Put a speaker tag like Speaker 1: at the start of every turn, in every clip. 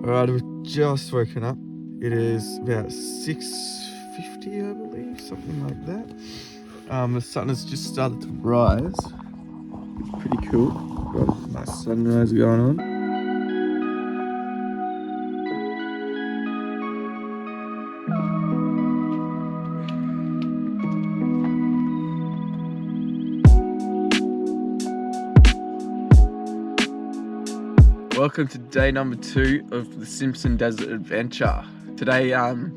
Speaker 1: Alright, we've just woken up. It is about 6:50, I believe, something like that. The sun has just started to rise. It's pretty cool. Got a nice sunrise going on. Welcome to day number 2 of the Simpson Desert Adventure. Today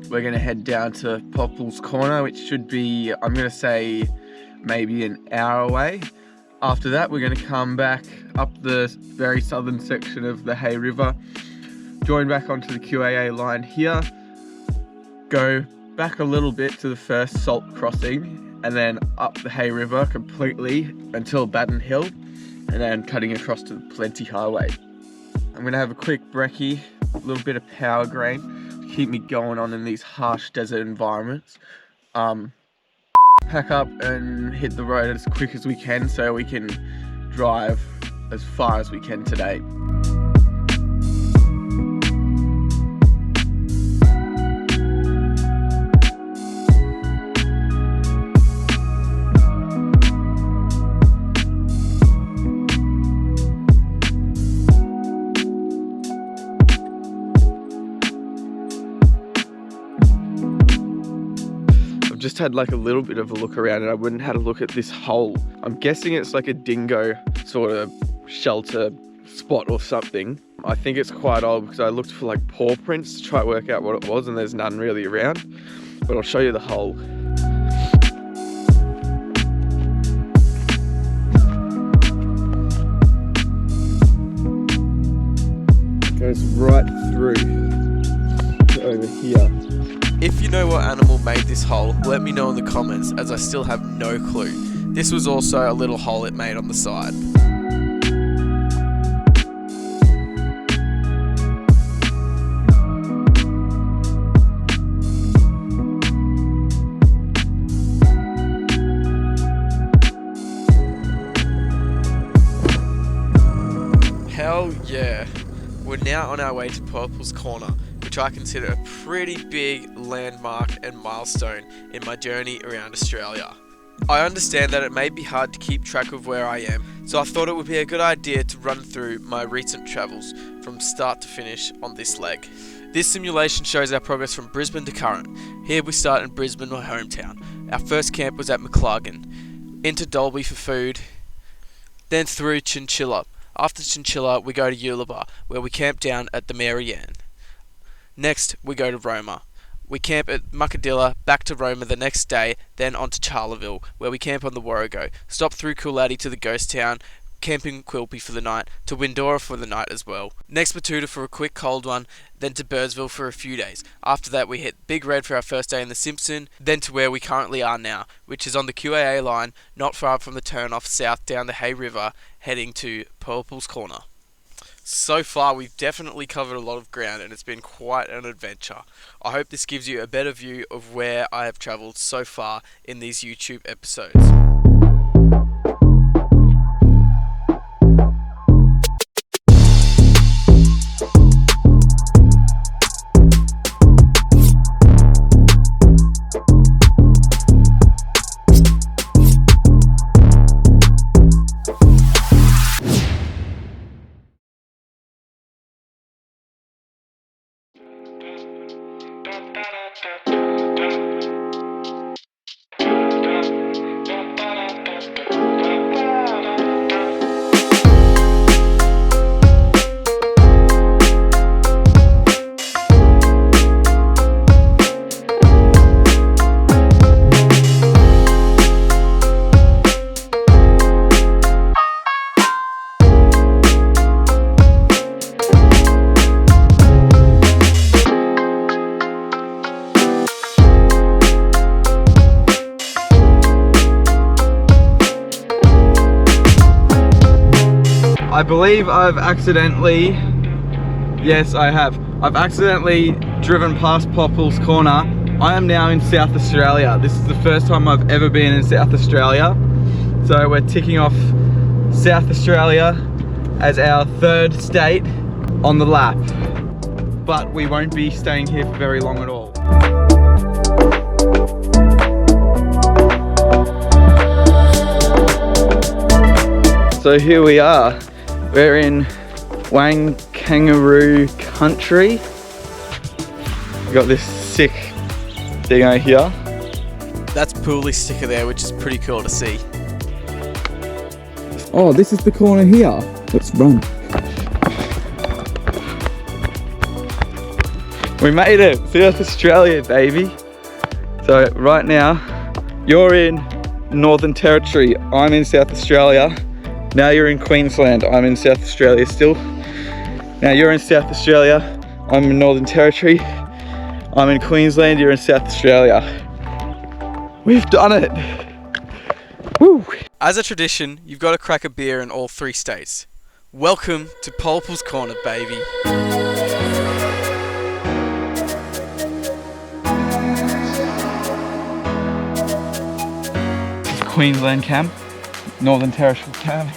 Speaker 1: we're going to head down to Poppel Corner, which should be, I'm going to say, maybe an hour away. After that we're going to come back up the very southern section of the Hay River, join back onto the QAA line here, go back a little bit to the first salt crossing, and then up the Hay River completely until Batten Hill, and then cutting across to the Plenty Highway. I'm gonna have a quick brekkie, a little bit of power grain to keep me going on in these harsh desert environments. Pack up and hit the road as quick as we can so we can drive as far as we can today. Just had like a little bit of a look around and I went and had a look at this hole. I'm guessing it's like a dingo sort of shelter spot or something. I think it's quite old because I looked for like paw prints to try to work out what it was, and there's none really around, but I'll show you the hole. It goes right through to over here. If you know what animal made this hole, let me know in the comments, as I still have no clue. This was also a little hole it made on the side. Hell yeah! We're now on our way to Poeppel Corner, which I consider a pretty big landmark and milestone in my journey around Australia. I understand that it may be hard to keep track of where I am, so I thought it would be a good idea to run through my recent travels from start to finish on this leg. This simulation shows our progress from Brisbane to current. Here we start in Brisbane, my hometown. Our first camp was at Maclagan, into Dalby for food, then through Chinchilla. After Chinchilla we go to Ulaba, where we camp down at the Mary Ann. Next, we go to Roma. We camp at Muckadilla, back to Roma the next day, then on to Charleville, where we camp on the Warrego, stop through Coolati to the ghost town, camping Quilpie for the night, to Windora for the night as well. Next, Batuta for a quick cold one, then to Birdsville for a few days. After that, we hit Big Red for our first day in the Simpson, then to where we currently are now, which is on the QAA line, not far from the turn-off south down the Hay River, heading to Poeppel Corner. So far we've definitely covered a lot of ground and it's been quite an adventure. I hope this gives you a better view of where I have travelled so far in these YouTube episodes. I believe I've accidentally, yes I have, I've accidentally driven past Poppel Corner. I am now in South Australia. This is the first time I've ever been in South Australia. So we're ticking off South Australia as our third state on the lap.
Speaker 2: but we won't be staying here for very long at all. So here we are. We're in Wang Kangaroo country. We got this sick thing over here.
Speaker 1: That's Pooley sticker there, which is pretty cool to see.
Speaker 2: Oh, this is the corner here. Let's run. We made it! South Australia, baby! So right now, you're in Northern Territory. I'm in South Australia. Now you're in Queensland. I'm in South Australia still. Now you're in South Australia. I'm in Northern Territory. I'm in Queensland. You're in South Australia. We've done it! Woo!
Speaker 1: As a tradition, you've got to crack a beer in all 3 states. Welcome to Poeppel Corner, baby.
Speaker 2: Queensland camp, Northern Territory camp.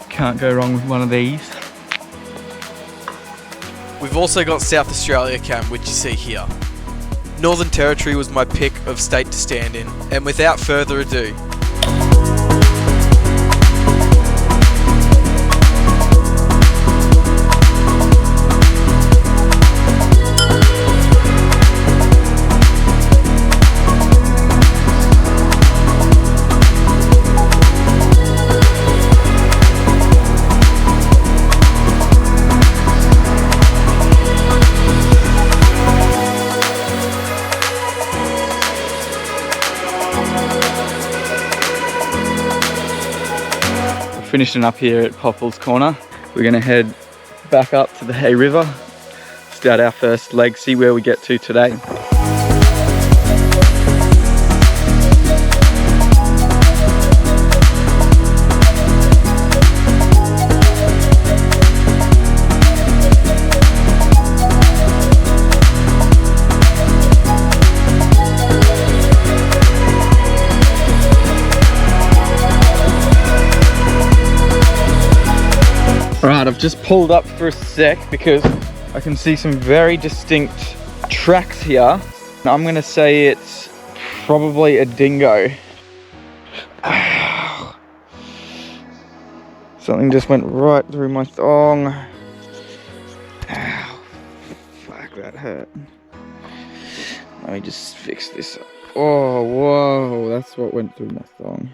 Speaker 2: Can't go wrong with one of these.
Speaker 1: We've also got South Australia camp, which you see here. Northern Territory was my pick of state to stand in, and without further ado,
Speaker 2: finishing up here at Poppel's Corner. We're gonna head back up to the Hay River, start our first leg, see where we get to today. Alright, I've just pulled up for a sec because I can see some very distinct tracks here. I'm gonna say it's probably a dingo. Something just went right through my thong. Ow, fuck, that hurt. Let me just fix this up. Oh, whoa, that's what went through my thong.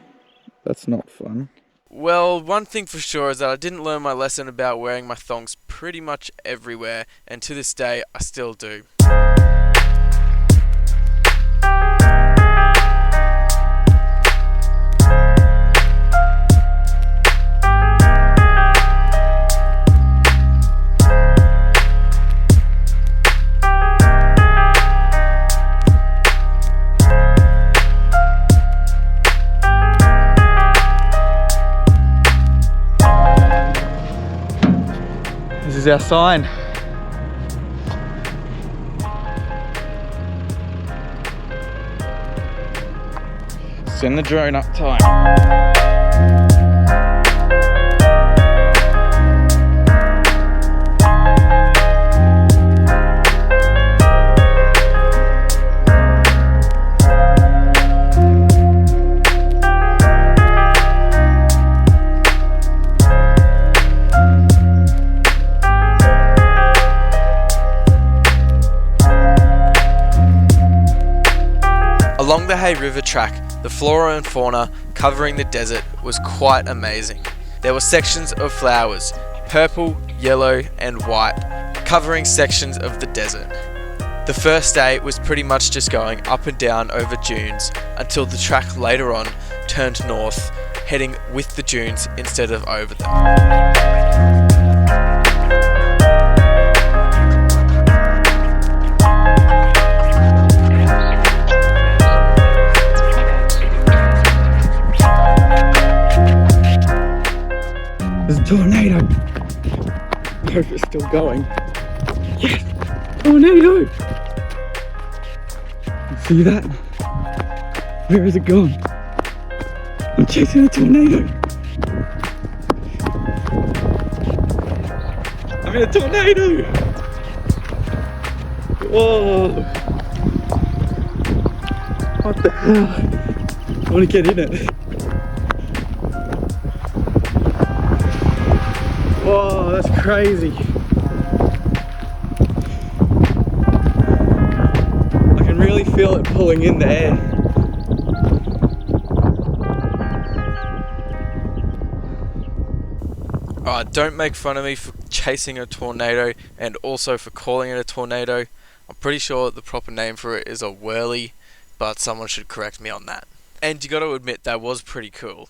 Speaker 2: That's not fun.
Speaker 1: well, one thing for sure is that I didn't learn my lesson about wearing my thongs pretty much everywhere, and to this day, I still do.
Speaker 2: This is our sign. Send the drone up time.
Speaker 1: Along the Hay River track, the flora and fauna covering the desert was quite amazing. There were sections of flowers, purple, yellow and white, covering sections of the desert. The first day was pretty much just going up and down over dunes until the track later on turned north, heading with the dunes instead of over them.
Speaker 2: There's a tornado! I hope it's still going. Yes! Tornado! See that? Where is it gone? I'm chasing a tornado! I'm in a tornado! Whoa! What the hell? I want to get in it. Whoa, that's crazy. I can really feel it pulling in the air.
Speaker 1: Alright, don't make fun of me for chasing a tornado and also for calling it a tornado. I'm pretty sure the proper name for it is a whirly, but someone should correct me on that. And you gotta admit, that was pretty cool.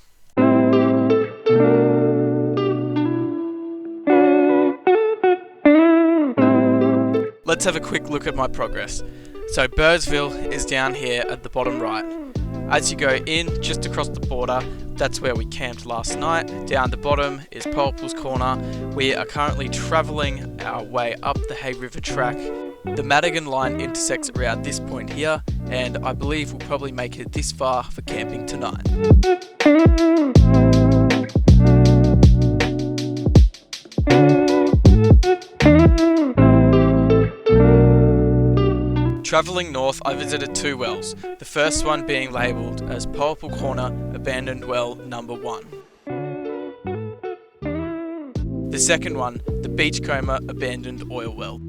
Speaker 1: Let's have a quick look at my progress. So Birdsville is down here at the bottom right. As you go in, just across the border, that's where we camped last night. Down the bottom is Poeppel Corner. We are currently travelling our way up the Hay River track. The Madigan line intersects around this point here, and I believe we'll probably make it this far for camping tonight. Travelling north, I visited two wells, the first one being labelled as Poeppel Corner Abandoned Well Number 1. The second one, the Beachcomber Abandoned Oil Well.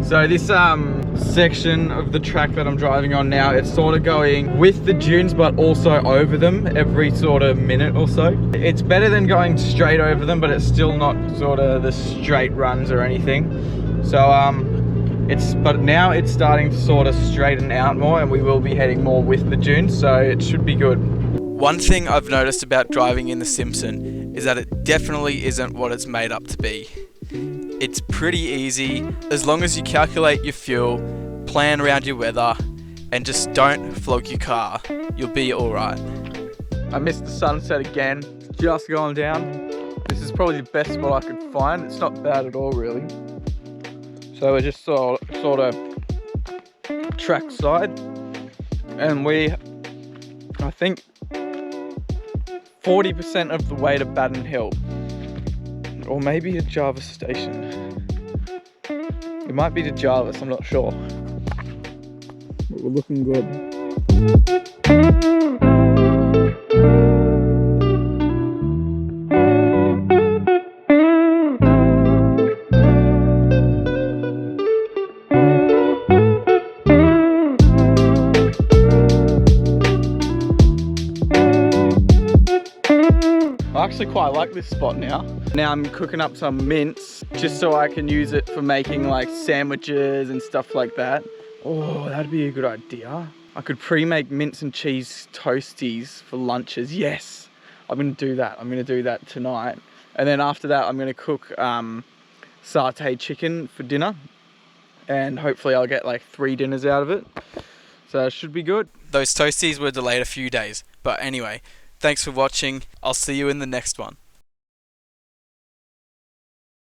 Speaker 2: So this section of the track that I'm driving on now, it's sort of going with the dunes but also over them every sort of minute or so. It's better than going straight over them, but it's still not sort of the straight runs or anything. So but now it's starting to sort of straighten out more, and we will be heading more with the dunes, so it should be good.
Speaker 1: One thing I've noticed about driving in the Simpson is that it definitely isn't what it's made up to be. It's pretty easy, as long as you calculate your fuel, plan around your weather, and just don't flog your car, you'll be alright.
Speaker 2: I missed the sunset again, just going down. This is probably the best spot I could find. It's not bad at all, really. So we're just sort of track side, and I think 40% of the way to Baden Hill. Or maybe to Jarvis Station. It might be to Jarvis, I'm not sure. But we're looking good. I actually quite like this spot now. Now I'm cooking up some mince just so I can use it for making like sandwiches and stuff like that. Oh, that'd be a good idea. I could pre-make mince and cheese toasties for lunches. Yes, I'm gonna do that. I'm gonna do that tonight. And then after that, I'm gonna cook sauteed chicken for dinner. And hopefully I'll get like 3 dinners out of it. So it should be good.
Speaker 1: Those toasties were delayed a few days, but anyway, thanks for watching. I'll see you in the next one.